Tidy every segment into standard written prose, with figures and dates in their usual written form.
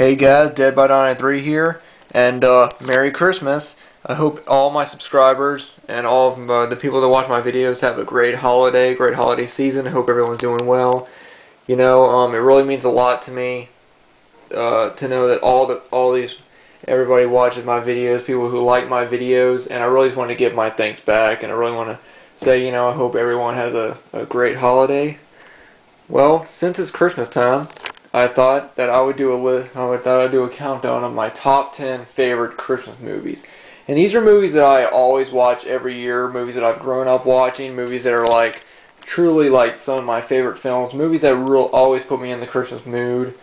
Hey guys, Dead by Dawn 3 here, and Merry Christmas. I hope all my subscribers and all of the people that watch my videos have a great holiday season. I hope everyone's doing well. It really means a lot to me to know that everybody watches my videos, people who like my videos, and I really just want to give my thanks back, and I really want to say, I hope everyone has a great holiday. Well, since it's Christmas time, I thought that I would do a countdown of my top 10 favorite Christmas movies. And these are movies that I always watch every year, movies that I've grown up watching, movies that are truly some of my favorite films, movies that always put me in the Christmas mood,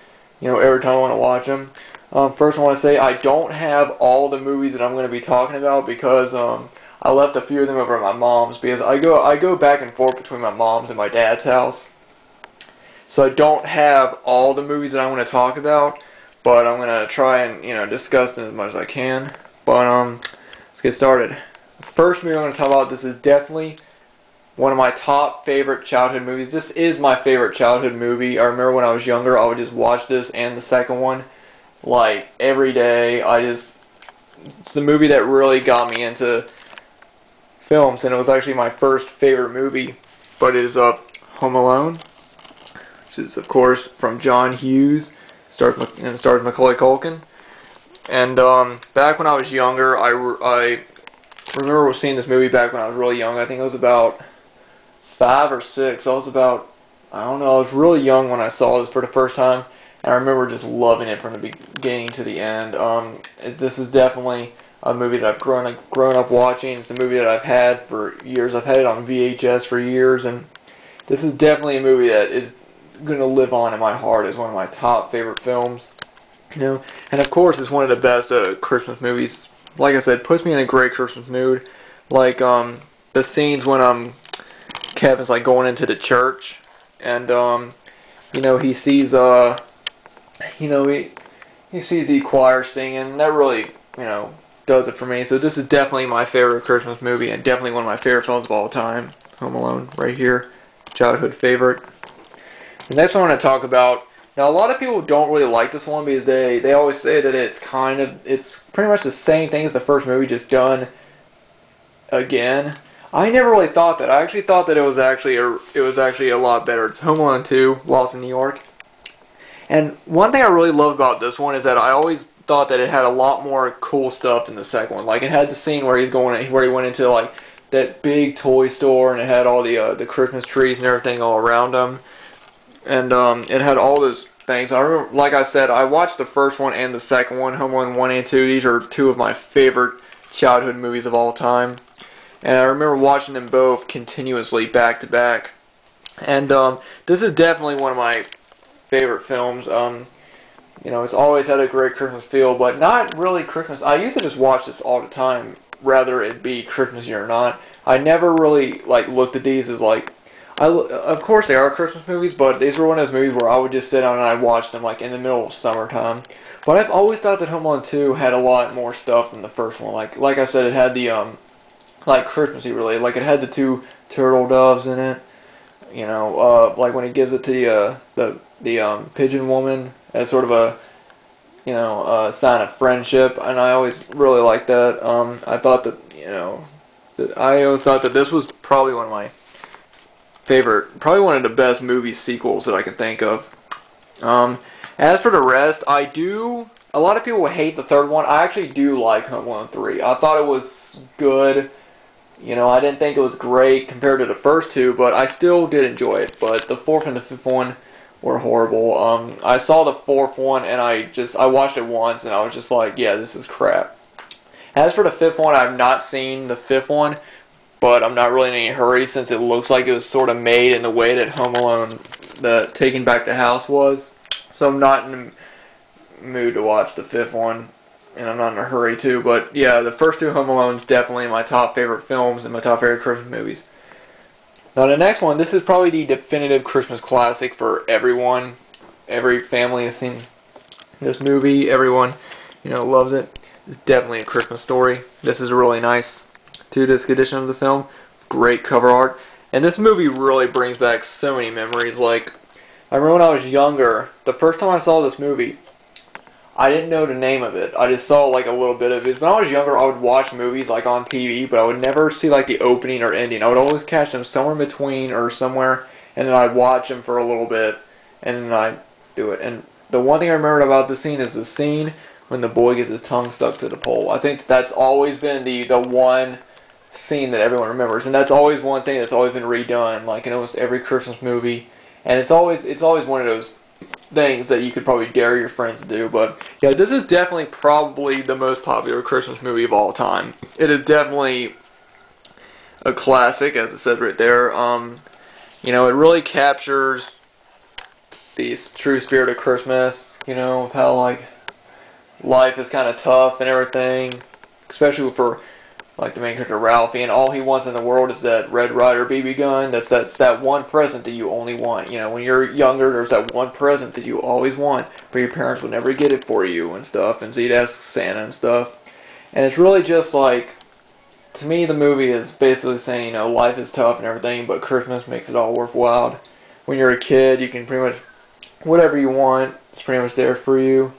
every time I want to watch them. First I want to say I don't have all the movies that I'm going to be talking about because I left a few of them over at my mom's because I go back and forth between my mom's and my dad's house. So I don't have all the movies that I want to talk about, but I'm going to try and discuss them as much as I can. But let's get started. The first movie I'm going to talk about, this is definitely one of my top favorite childhood movies. This is my favorite childhood movie. I remember when I was younger, I would just watch this and the second one every day. It's the movie that really got me into films, and it was actually my first favorite movie. But it is Home Alone. Is of course from John Hughes, stars Macaulay Culkin. And back when I was younger, I remember seeing this movie back when I was really young. I think I was about 5 or 6. I was really young when I saw this for the first time, and I remember just loving it from the beginning to the end. This is definitely a movie that I've grown up watching. It's a movie that I've had for years. I've had it on VHS for years, and this is definitely a movie that is going to live on in my heart as one of my top favorite films. And of course it's one of the best Christmas movies. Like I said, puts me in a great Christmas mood. The scenes when Kevin's going into the church, and he sees he sees the choir singing. That really does it for me. So this is definitely my favorite Christmas movie, and definitely one of my favorite films of all time. Home Alone, right here, childhood favorite. The next one I want to talk about, now a lot of people don't really like this one because they always say that it's pretty much the same thing as the first movie, just done again. I never really thought that. I actually thought that it was actually a lot better. It's Home Alone 2, Lost in New York. And one thing I really love about this one is that I always thought that it had a lot more cool stuff than the second one. It had the scene where he went into that big toy store, and it had all the Christmas trees and everything all around him. And it had all those things. I remember, like I said, I watched the first one and the second one, Home Alone 1 and 2. These are two of my favorite childhood movies of all time. And I remember watching them both continuously, back to back. And this is definitely one of my favorite films. It's always had a great Christmas feel, but not really Christmas. I used to just watch this all the time, whether it be Christmas year or not. I never really looked at these as of course they are Christmas movies, but these were one of those movies where I would just sit down and I'd watch them in the middle of summertime. But I've always thought that Home Alone 2 had a lot more stuff than the first one. Like I said, it had the Christmassy related. It had the two turtle doves in it. When it gives it to the pigeon woman as sort of a sign of friendship, and I always really liked that. I always thought that this was probably one of my probably one of the best movie sequels that I can think of. As for the rest, a lot of people hate the third one. I actually do like Home Alone 3. I thought it was good. I didn't think it was great compared to the first two, but I still did enjoy it. But the fourth and the fifth one were horrible. I saw the fourth one, and I watched it once, and I was just like, yeah, this is crap. As for the fifth one, I've not seen the fifth one, but I'm not really in any hurry since it looks like it was sort of made in the way that Home Alone, the Taking Back the House was. So I'm not in the mood to watch the fifth one, and I'm not in a hurry to. But yeah, the first two Home Alones definitely my top favorite films and my top favorite Christmas movies. Now the next one, this is probably the definitive Christmas classic for everyone. Every family has seen this movie. Everyone, loves it. It's definitely A Christmas Story. This is a really nice 2-disc edition of the film. Great cover art. And this movie really brings back so many memories. I remember when I was younger, the first time I saw this movie, I didn't know the name of it. I just saw like a little bit of it. When I was younger, I would watch movies like on TV, but I would never see like the opening or ending. I would always catch them somewhere in between or somewhere, and then I'd watch them for a little bit, and then I'd do it. And the one thing I remember about the scene is the scene when the boy gets his tongue stuck to the pole. I think that's always been the one scene that everyone remembers, and that's always one thing that's always been redone, like in almost every Christmas movie. And it's always one of those things that you could probably dare your friends to do. But yeah, this is definitely probably the most popular Christmas movie of all time. It is definitely a classic, as it says right there. You know, it really captures the true spirit of Christmas, you know, of how like life is kind of tough and everything, especially for like the main character Ralphie, and all he wants in the world is that Red Ryder BB gun. That's that one present that you only want. You know, when you're younger, there's that one present that you always want, but your parents would never get it for you and stuff, and so you'd ask Santa and stuff. And it's really just like, to me, the movie is basically saying, you know, life is tough and everything, but Christmas makes it all worthwhile. When you're a kid, you can pretty much, whatever you want, it's pretty much there for you,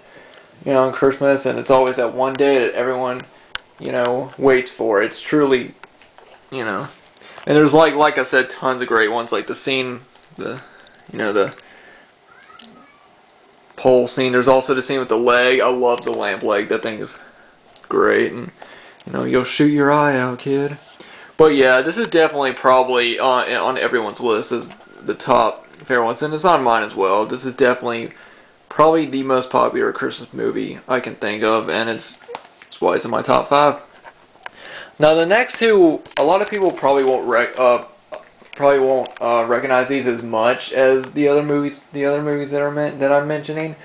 you know, on Christmas, and it's always that one day that everyone, you know, waits for. It's truly, you know, and there's like I said, tons of great ones, like the scene, the pole scene. There's also the scene with the leg. I love the lamp leg. That thing is great, and you know, you'll shoot your eye out, kid. But yeah, this is definitely probably on everyone's list as the top favorite ones, and it's on mine as well. This is definitely probably the most popular Christmas movie I can think of, and that's why it's in my top 5. Now the next two, a lot of people probably won't recognize these as much as the other movies that I'm mentioning.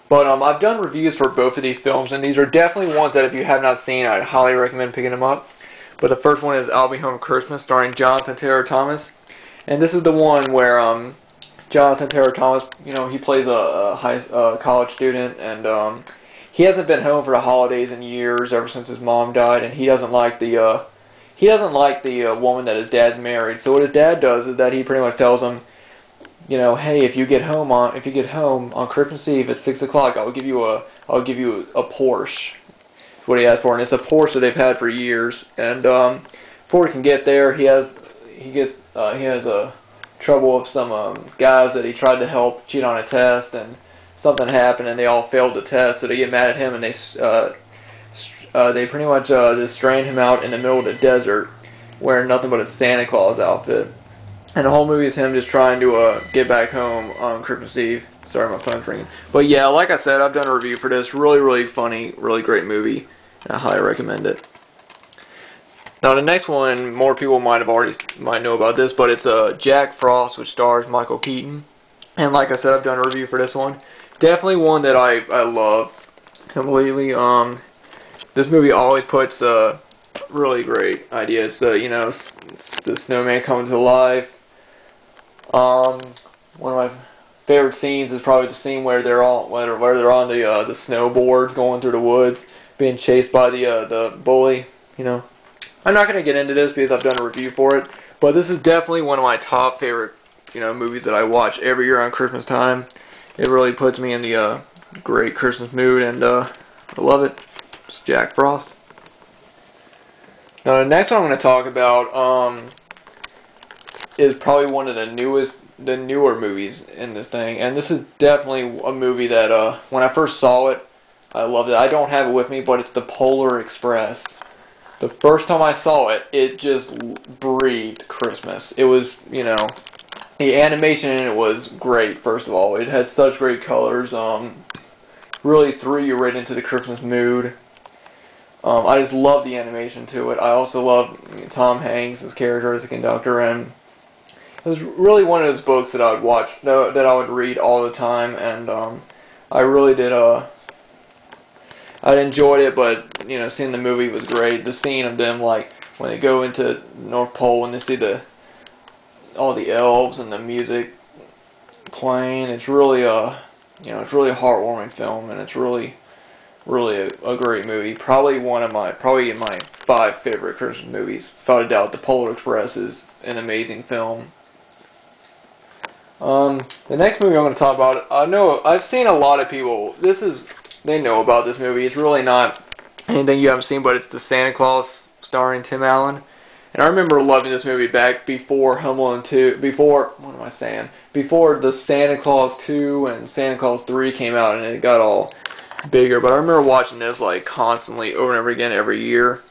But I've done reviews for both of these films, and these are definitely ones that if you have not seen, I'd highly recommend picking them up. But the first one is I'll Be Home for Christmas, starring Jonathan Taylor Thomas, and this is the one where Jonathan Taylor Thomas, you know, he plays a college student, and he hasn't been home for the holidays in years, ever since his mom died, and he doesn't like the woman that his dad's married. So what his dad does is that he pretty much tells him, you know, hey, if you get home on Christmas Eve at 6 o'clock, I'll give you a Porsche. That's what he asked for, and it's a Porsche that they've had for years. And before he can get there, he has trouble with some guys that he tried to help cheat on a test, and something happened, and they all failed the test. So they get mad at him, and they pretty much just strain him out in the middle of the desert, wearing nothing but a Santa Claus outfit. And the whole movie is him just trying to get back home on Christmas Eve. Sorry, my phone's ringing. But yeah, like I said, I've done a review for this. Really, really funny, really great movie. And I highly recommend it. Now the next one, more people might know about this, but it's Jack Frost, which stars Michael Keaton. And like I said, I've done a review for this one. Definitely one that I love completely. This movie always puts a really great idea. It's you know, it's the snowman coming to life. One of my favorite scenes is probably the scene where they're on the snowboards going through the woods, being chased by the bully. You know, I'm not gonna get into this because I've done a review for it, but this is definitely one of my top favorite, you know, movies that I watch every year on Christmas time. It really puts me in the great Christmas mood, and I love it. It's Jack Frost. Now the next one I'm going to talk about is probably one of the newer movies in this thing, and this is definitely a movie that when I first saw it, I loved it. I don't have it with me, but it's The Polar Express. The first time I saw it, it just breathed Christmas. It was, you know, the animation in it was great. First of all, it had such great colors. Really threw you right into the Christmas mood. I just love the animation to it. I also love Tom Hanks' character as a conductor, and it was really one of those books that I would watch, that I would read all the time, and I really did. I enjoyed it, but you know, seeing the movie was great. The scene of them, like when they go into North Pole and they see all the elves and the music playing, it's really you know, it's really a heartwarming film, and it's really a great movie. Probably in my 5 favorite Christmas movies. Without a doubt, The Polar Express is an amazing film. The next movie I'm going to talk about, I know I've seen a lot of people. This is they know about this movie. It's really not anything you haven't seen, but it's the Santa Claus starring Tim Allen. And I remember loving this movie back before Home Alone 2, before the Santa Claus 2 and Santa Claus 3 came out and it got all bigger. But I remember watching this like constantly over and over again every year.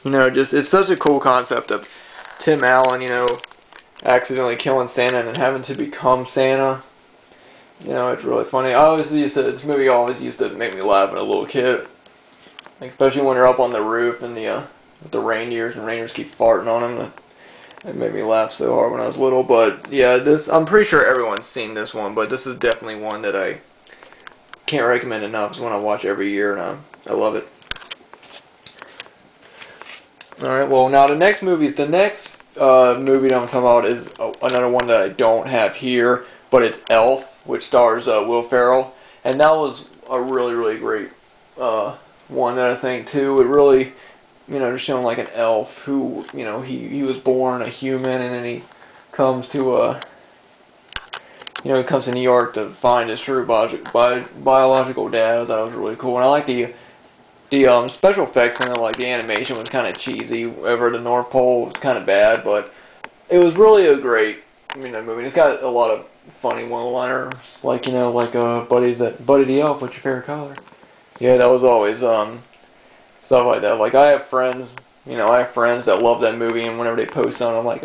You know, just it's such a cool concept of Tim Allen, you know, accidentally killing Santa and then having to become Santa. You know, it's really funny. This movie always used to make me laugh when a little kid. Like, especially when they're up on the roof and with the reindeers and reindeers keep farting on them. It made me laugh so hard when I was little. But yeah, I'm pretty sure everyone's seen this one, but this is definitely one that I can't recommend enough. It's one I watch every year and I love it. Alright, well now the next movie that I'm talking about is another one that I don't have here, but it's Elf, which stars Will Ferrell, and that was a really, really great one that I think too. It really, you know, just showing like an elf who, you know, he was born a human and then he comes to he comes to New York to find his true biological dad. I thought it was really cool, and I like the special effects in it. Like the animation was kind of cheesy over the North Pole. It was kind of bad, but it was really a great, movie. It's got a lot of funny one-liners, like, you know, like Buddy the Elf, what's your favorite color? Yeah, that was always stuff like that. Like I have friends that love that movie, and whenever they post on it, I'm like,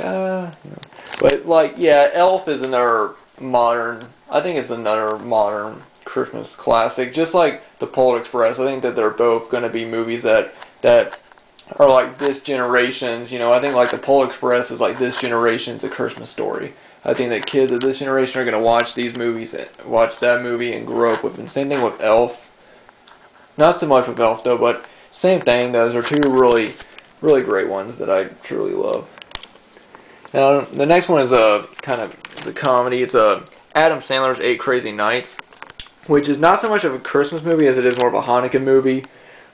But like, yeah, Elf is another modern. I think it's another modern Christmas classic, just like The Polar Express. I think that they're both going to be movies that are like this generation's. You know, I think like The Polar Express is like this generation's A Christmas Story. I think that kids of this generation are going to watch these movies, watch that movie, and grow up with them. Same thing with Elf. Not so much with Elf though, but same thing. Those are two really, really great ones that I truly love. Now the next one is a comedy. It's Adam Sandler's 8 Crazy Nights, which is not so much of a Christmas movie as it is more of a Hanukkah movie.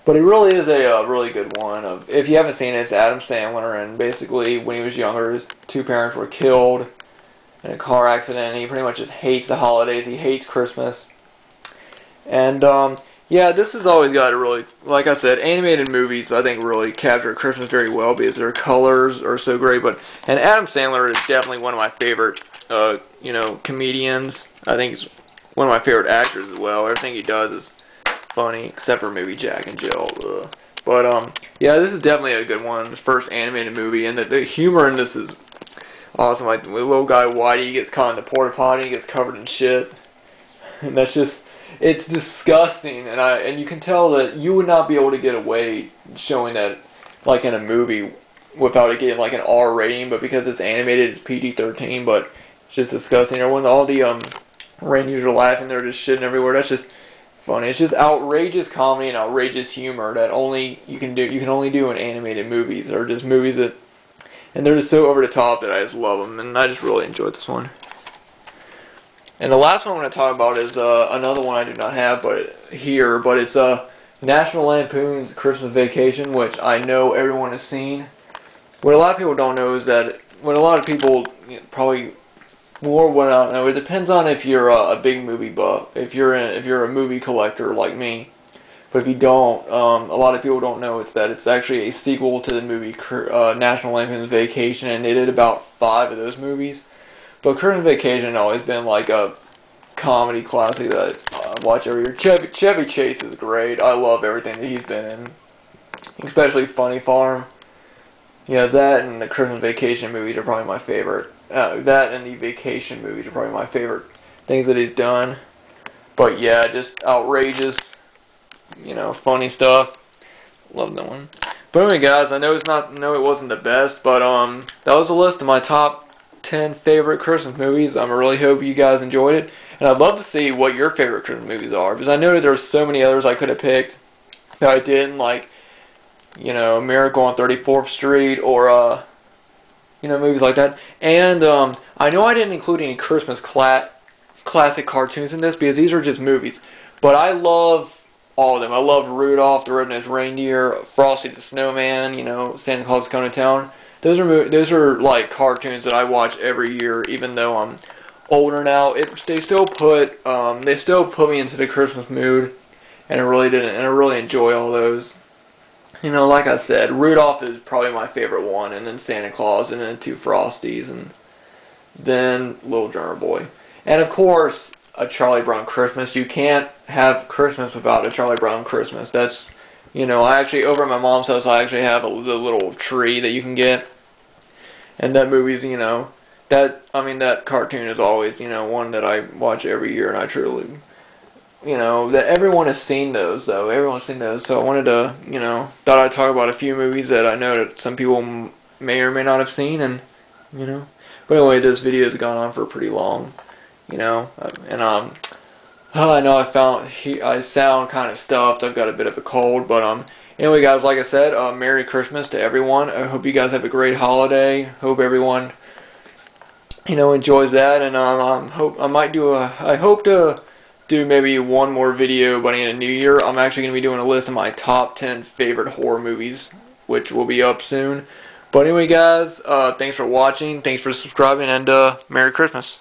But it really is a really good one. If you haven't seen it, it's Adam Sandler, and basically when he was younger, his two parents were killed in a car accident, and he pretty much just hates the holidays. He hates Christmas. And yeah, this has always got a really, like I said, animated movies I think really capture Christmas very well because their colors are so great. And Adam Sandler is definitely one of my favorite comedians. I think he's one of my favorite actors as well. Everything he does is funny, except for maybe Jack and Jill. But yeah, this is definitely a good one. His first animated movie, and the humor in this is awesome. Like the little guy Whitey gets caught in the porta potty, he gets covered in shit, and that's just, it's disgusting. And you can tell that you would not be able to get away showing that like in a movie without it getting like an R rating, but because it's animated, it's PG-13. But it's just disgusting. Or when all the reindeers are laughing, they're just shitting everywhere. That's just funny. It's just outrageous comedy and outrageous humor that you can only do in animated movies, or just movies that, and they're just so over the top that I just love them, and I just really enjoyed this one. And the last one I'm going to talk about is another one I do not have but it's National Lampoon's Christmas Vacation, which I know everyone has seen. What a lot of people don't know is that what a lot of people probably more what I don't know. It depends on if you're a big movie buff, if you're a movie collector like me. But if you don't, a lot of people don't know it's actually a sequel to the movie National Lampoon's Vacation, and they did about 5 of those movies. But Christmas Vacation has always been like a comedy classic that I watch every year. Chevy Chase is great. I love everything that he's been in, especially Funny Farm. Yeah, that and the Christmas Vacation movies are probably my favorite. That and the Vacation movies are probably my favorite things that he's done. But yeah, just outrageous, funny stuff. Love that one. But anyway, guys, I know it wasn't the best, but that was a list of my top 10 favorite Christmas movies. I really hope you guys enjoyed it, and I'd love to see what your favorite Christmas movies are, because I know that there's so many others I could have picked that I didn't, like, Miracle on 34th Street, or movies like that. And I know I didn't include any Christmas classic cartoons in this because these are just movies, but I love all of them. I love Rudolph the Red-Nosed Reindeer, Frosty the Snowman, Santa Claus is Coming to Town. Those are like cartoons that I watch every year, even though I'm older now. They still put me into the Christmas mood, and I really enjoy all those. You know, like I said, Rudolph is probably my favorite one, and then Santa Claus, and then Two Frosties, and then Little Drummer Boy. And of course, A Charlie Brown Christmas. You can't have Christmas without A Charlie Brown Christmas. That's, you know, I actually, over at my mom's house, I actually have the little tree that you can get. And that movie's, you know, that cartoon is always, you know, one that I watch every year, and I truly, you know, that everyone has seen those, though. Everyone's seen those. So I wanted to, you know, thought I'd talk about a few movies that I know that some people may or may not have seen, and, you know. But anyway, this video has gone on for pretty long, you know, and I know I sound kind of stuffed. I've got a bit of a cold, but anyway, guys, like I said, Merry Christmas to everyone. I hope you guys have a great holiday. Hope everyone, you know, enjoys that, and I hope to do maybe one more video by the end of New Year. I'm actually going to be doing a list of my top 10 favorite horror movies, which will be up soon. But anyway, guys, thanks for watching, thanks for subscribing, and Merry Christmas.